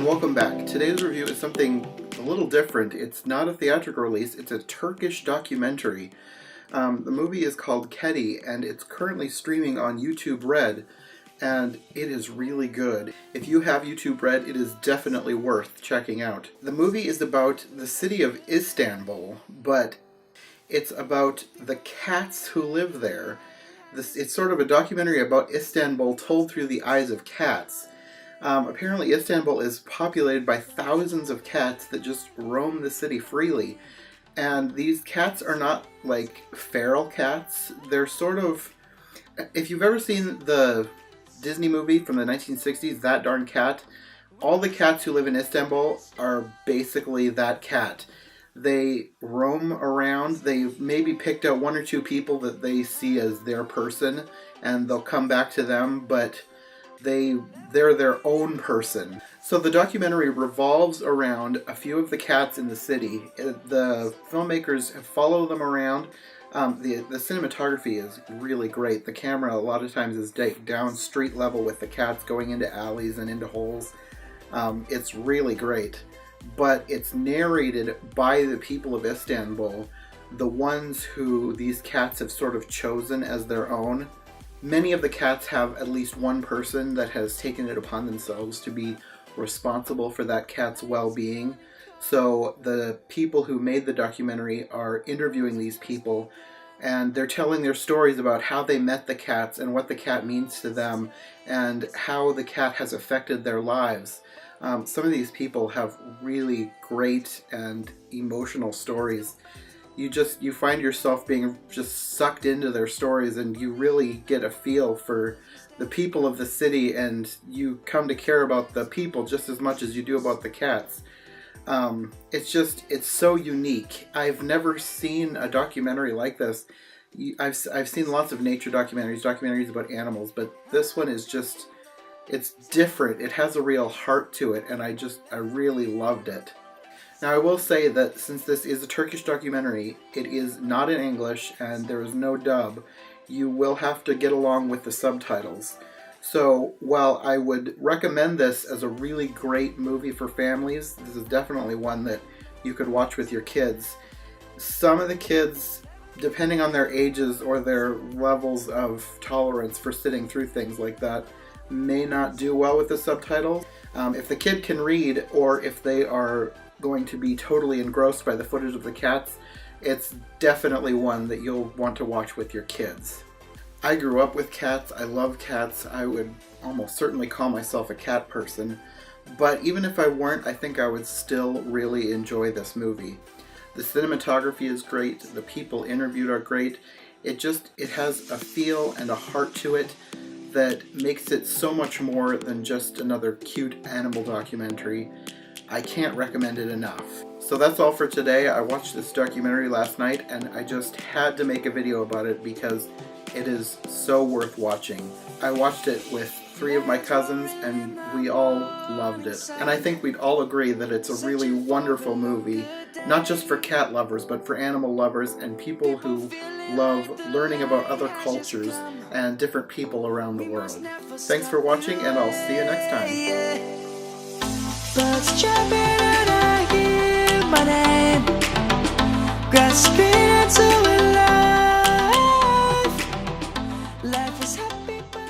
and welcome back. Today's review is something a little different. It's not a theatrical release, it's a Turkish documentary. The movie is called Kedi, and it's currently streaming on YouTube Red, and it is really good. If you have YouTube Red, it is definitely worth checking out. The movie is about the city of Istanbul, but it's about the cats who live there. It's sort of a documentary about Istanbul told through the eyes of cats. Apparently Istanbul is populated by thousands of cats that just roam the city freely. And these cats are not like feral cats. They're sort of... If you've ever seen the Disney movie from the 1960s, That Darn Cat, all the cats who live in Istanbul are basically that cat. They roam around. They've maybe picked out one or two people that they see as their person, and they'll come back to them, but they're their own person. So the documentary revolves around a few of the cats in the city. The filmmakers follow them around. The cinematography is really great. The camera a lot of times is down street level with the cats going into alleys and into holes. It's really great. But it's narrated by the people of Istanbul, the ones who these cats have sort of chosen as their own. Many of the cats have at least one person that has taken it upon themselves to be responsible for that cat's well-being. So the people who made the documentary are interviewing these people, and they're telling their stories about how they met the cats and what the cat means to them and how the cat has affected their lives. Some of these people have really great and emotional stories. You find yourself being just sucked into their stories, and you really get a feel for the people of the city, and you come to care about the people just as much as you do about the cats. It's so unique. I've never seen a documentary like this. I've seen lots of nature documentaries about animals, but this one is just, it's different. It has a real heart to it, and I really loved it. Now I will say that since this is a Turkish documentary, it is not in English and there is no dub. You will have to get along with the subtitles. So while I would recommend this as a really great movie for families, this is definitely one that you could watch with your kids. Some of the kids, depending on their ages or their levels of tolerance for sitting through things like that, may not do well with the subtitles. If the kid can read, or if they are going to be totally engrossed by the footage of the cats, it's definitely one that you'll want to watch with your kids. I grew up with cats. I love cats. I would almost certainly call myself a cat person. But even if I weren't, I think I would still really enjoy this movie. The cinematography is great. The people interviewed are great. It has a feel and a heart to it that makes it so much more than just another cute animal documentary. I can't recommend it enough. So that's all for today. I watched this documentary last night, and I just had to make a video about it because it is so worth watching. I watched it with 3 of my cousins, and we all loved it. And I think we'd all agree that it's a really wonderful movie, not just for cat lovers, but for animal lovers and people who love learning about other cultures and different people around the world. Thanks for watching, and I'll see you next time. Birds chirping and I hear my name, grasping into life. Life is happy, but